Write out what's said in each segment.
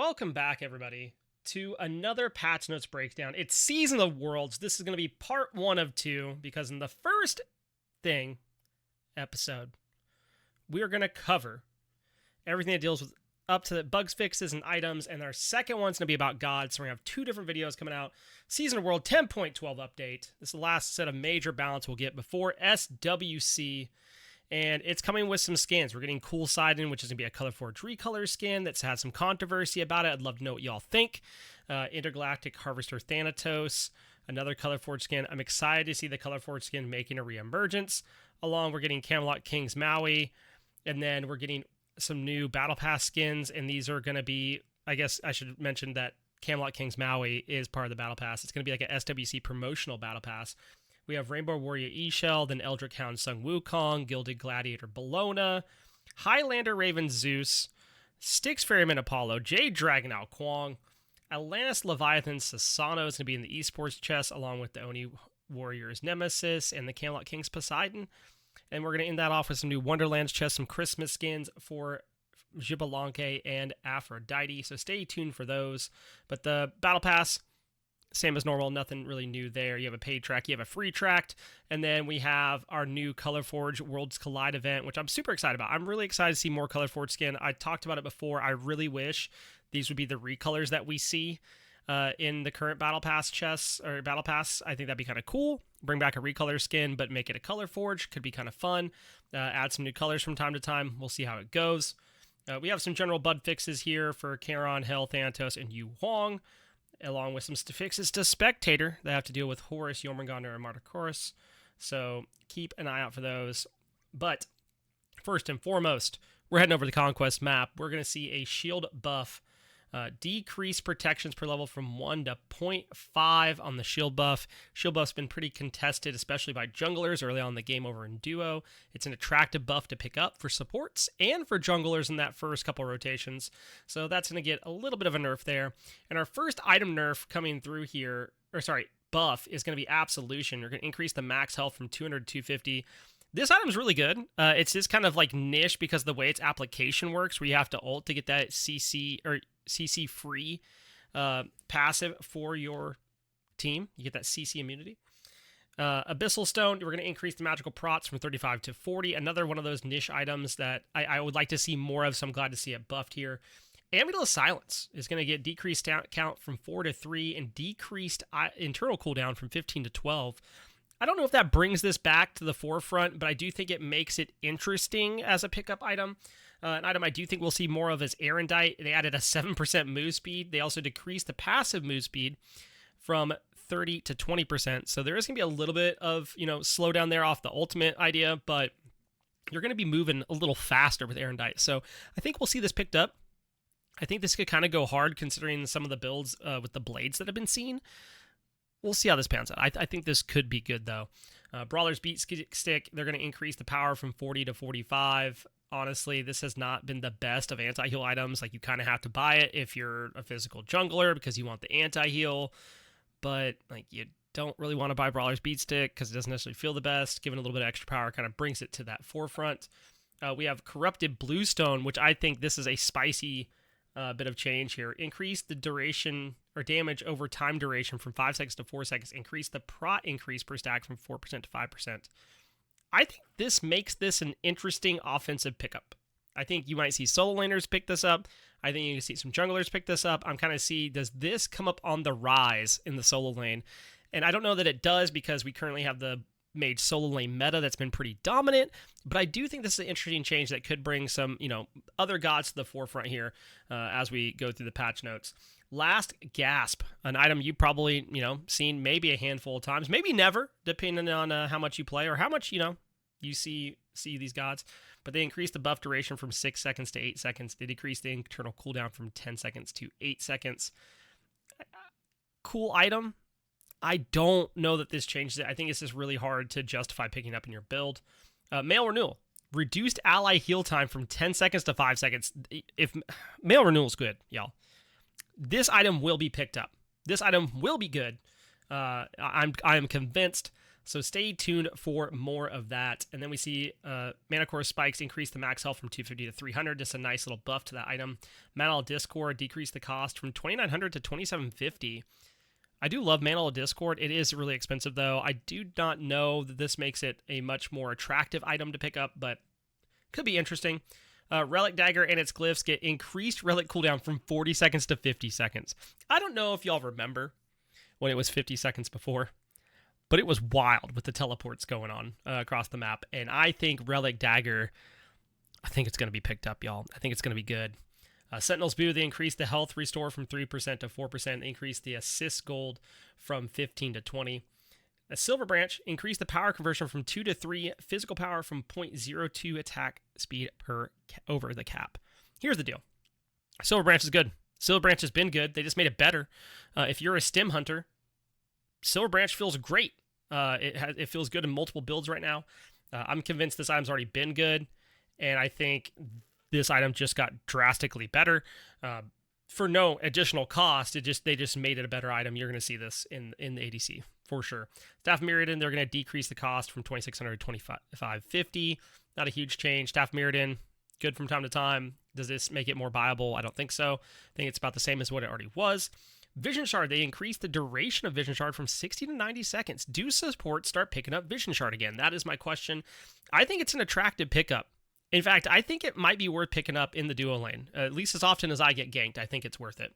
Welcome back, everybody, to another patch notes breakdown. It's Season of Worlds. This is going to be part 1 of 2, because in the first episode, we are going to cover everything that deals with up to the bugs, fixes, and items, and our second one's going to be about gods, so we're going to have 2 different videos coming out. Season of World 10.12 update. This is the last set of major balance we'll get before SWC. And it's coming with some skins. We're getting Cool Sidon, which is going to be a colorforged recolor skin that's had some controversy about it. I'd love to know what y'all think. Intergalactic Harvester Thanatos, another colorforged skin. I'm excited to see the colorforged skin making a reemergence. We're getting Camelot King's Maui, and then we're getting some new Battle Pass skins, and these are going to be, I guess I should mention that Camelot King's Maui is part of the Battle Pass. It's going to be like a SWC promotional Battle Pass. We have Rainbow Warrior E-Shell, then Eldritch Hound Sung Wukong, Gilded Gladiator Bellona, Highlander Raven Zeus, Styx Ferryman Apollo, Jade Dragon Ao Kwong, Atlantis Leviathan Sasano is going to be in the esports chest, along with the Oni Warriors Nemesis and the Camelot King's Poseidon. And we're going to end that off with some new Wonderlands chests, some Christmas skins for Xbalanque and Aphrodite, so stay tuned for those. But the Battle Pass, same as normal, nothing really new there. You have a paid track, you have a free track, and then we have our new Colorforged Worlds Collide event, which I'm super excited about. I'm really excited to see more Colorforged skin. I talked about it before. I really wish these would be the recolors that we see in the current Battle Pass chests, or Battle Pass. I think that'd be kind of cool. Bring back a recolor skin, but make it a Colorforged. Could be kind of fun. Add some new colors from time to time. We'll see how it goes. We have some general bug fixes here for Charon, Hell, Thanatos, and Yu Huang, along with some fixes to Spectator that have to deal with Horus, Jormungandr, and Martychoros. So keep an eye out for those. But first and foremost, we're heading over to the Conquest map. We're going to see a shield buff. Decrease protections per level from 1 to 0.5 on the shield buff. Shield buff's been pretty contested, especially by junglers early on in the game over in duo. It's an attractive buff to pick up for supports and for junglers in that first couple rotations. So that's going to get a little bit of a nerf there. And our first item nerf coming through here, buff, is going to be Absolution. You're going to increase the max health from 200 to 250. This item's really good. It's just kind of like niche because the way its application works, where you have to ult to get that CC free passive for your team. You get that CC immunity. Abyssal Stone, we're going to increase the magical prots from 35 to 40. Another one of those niche items that I would like to see more of, so I'm glad to see it buffed here. Amulet of Silence is going to get decreased count from 4 to 3 and decreased internal cooldown from 15 to 12. I don't know if that brings this back to the forefront, but I do think it makes it interesting as a pickup item. An item I do think we'll see more of is Erendite. They added a 7% move speed. They also decreased the passive move speed from 30 to 20%. So there is going to be a little bit of, slowdown there off the ultimate idea, but you're going to be moving a little faster with Erendite. So I think we'll see this picked up. I think this could kind of go hard considering some of the builds with the blades that have been seen. We'll see how this pans out. I think this could be good, though. Brawler's Beat Stick, they're going to increase the power from 40 to 45. Honestly, this has not been the best of anti-heal items. Like, you kind of have to buy it if you're a physical jungler because you want the anti-heal. But, you don't really want to buy Brawler's Beat Stick because it doesn't necessarily feel the best. Giving a little bit of extra power kind of brings it to that forefront. We have Corrupted Bluestone, which I think this is a spicy bit of change here. Increase the duration or damage over time duration from 5 seconds to 4 seconds. Increase the prot increase per stack from 4% to 5%. I think this makes this an interesting offensive pickup. I think you might see solo laners pick this up. I think you can see some junglers pick this up. I'm kind of does this come up on the rise in the solo lane? And I don't know that it does because we currently have the mage solo lane meta that's been pretty dominant, but I do think this is an interesting change that could bring some, other gods to the forefront here as we go through the patch notes. Last Gasp, an item you probably, seen maybe a handful of times, maybe never, depending on how much you play or how much, you see these gods. But they increase the buff duration from 6 seconds to 8 seconds. They decrease the internal cooldown from 10 seconds to 8 seconds. Cool item. I don't know that this changes it. I think it's just really hard to justify picking up in your build. Mail Renewal. Reduced ally heal time from 10 seconds to 5 seconds. If Mail Renewal is good, y'all, this item will be picked up. This item will be good. I am convinced So stay tuned for more of that. And then we see Mana Core Spikes increase the max health from 250 to 300. Just a nice little buff to that item. Mana Discord decreased the cost from 2,900 to 2,750. I do love Mana Discord. It is really expensive, though. I do not know that this makes it a much more attractive item to pick up, but could be interesting. Relic Dagger and its glyphs get increased relic cooldown from 40 seconds to 50 seconds. I don't know if y'all remember when it was 50 seconds before, but it was wild with the teleports going on across the map. And I think Relic Dagger, I think it's going to be picked up, y'all. I think it's going to be good. Sentinel's Boo, they increased the health restore from 3% to 4%. They increased the assist gold from 15 to 20. A Silver Branch increased the power conversion from 2 to 3, physical power from 0.02 attack speed per over the cap. Here's the deal. Silver Branch is good. Silver Branch has been good. They just made it better. If you're a stim hunter, Silver Branch feels great. It feels good in multiple builds right now. I'm convinced this item's already been good, and I think this item just got drastically better for no additional cost. They just made it a better item. You're going to see this in the ADC for sure. Staff Mirrodin, they're going to decrease the cost from 2,600 to 2,550. Not a huge change. Staff Mirrodin, good from time to time. Does this make it more viable? I don't think so. I think it's about the same as what it already was. Vision Shard, they increased the duration of Vision Shard from 60 to 90 seconds. Do support start picking up Vision Shard again? That is my question. I think it's an attractive pickup. In fact, I think it might be worth picking up in the duo lane. At least as often as I get ganked, I think it's worth it.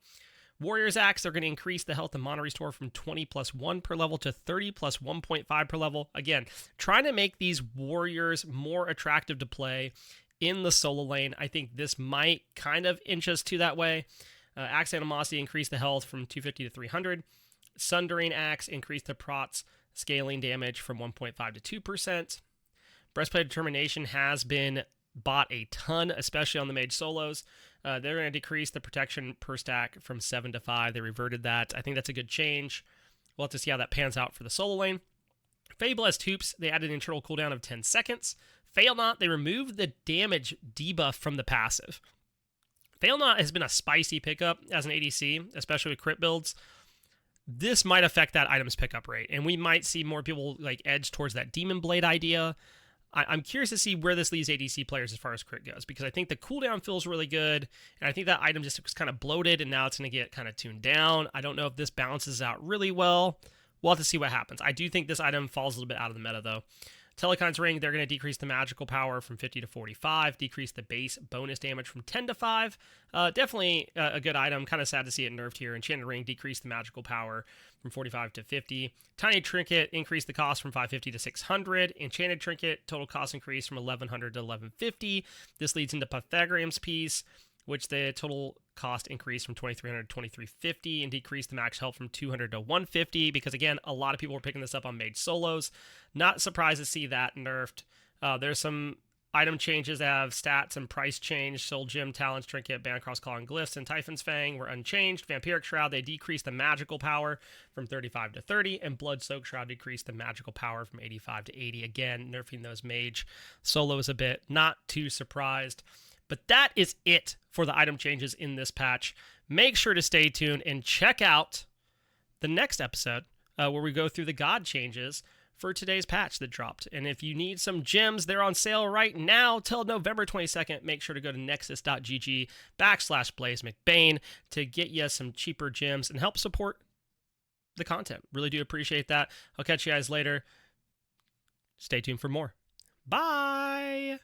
Warrior's Axe, they're going to increase the health and mana restore from 20 plus 1 per level to 30 plus 1.5 per level. Again, trying to make these warriors more attractive to play in the solo lane. I think this might kind of inch us to that way. Axe Animosity increased the health from 250 to 300. Sundering Axe increased the prots scaling damage from 1.5 to 2%. Breastplate Determination has been bought a ton, especially on the mage solos. They're going to decrease the protection per stack from 7 to 5. They reverted that. I think that's a good change. We'll have to see how that pans out for the solo lane. Fablessed Hoops, they added an internal cooldown of 10 seconds. Fail Not, they removed the damage debuff from the passive. Fail Not has been a spicy pickup as an ADC, especially with crit builds. This might affect that item's pickup rate, and we might see more people like edge towards that Demon Blade idea. I'm curious to see where this leaves ADC players as far as crit goes, because I think the cooldown feels really good, and I think that item just was kind of bloated, and now it's going to get kind of tuned down. I don't know if this balances out really well. We'll have to see what happens. I do think this item falls a little bit out of the meta, though. Telekine's Ring, they're going to decrease the magical power from 50 to 45, decrease the base bonus damage from 10 to 5. Definitely a good item. Kind of sad to see it nerfed here. Enchanted Ring decreased the magical power from 45 to 50. Tiny Trinket increased the cost from 550 to 600. Enchanted Trinket, total cost increase from 1100 to 1150. This leads into Pythagorean's Piece, which the total cost increased from 2,300 to 2,350 and decreased the max health from 200 to 150 because, again, a lot of people were picking this up on mage solos. Not surprised to see that nerfed. There's some item changes that have stats and price change. Soul Gem, Talons, Trinket, Bancross Claw, and Glyphs, and Typhon's Fang were unchanged. Vampiric Shroud, they decreased the magical power from 35 to 30, and Blood Soak Shroud decreased the magical power from 85 to 80. Again, nerfing those mage solos a bit. Not too surprised. But that is it for the item changes in this patch. Make sure to stay tuned and check out the next episode where we go through the god changes for today's patch that dropped. And if you need some gems, they're on sale right now till November 22nd. Make sure to go to nexus.gg/BlazeMcBain to get you some cheaper gems and help support the content. Really do appreciate that. I'll catch you guys later. Stay tuned for more. Bye!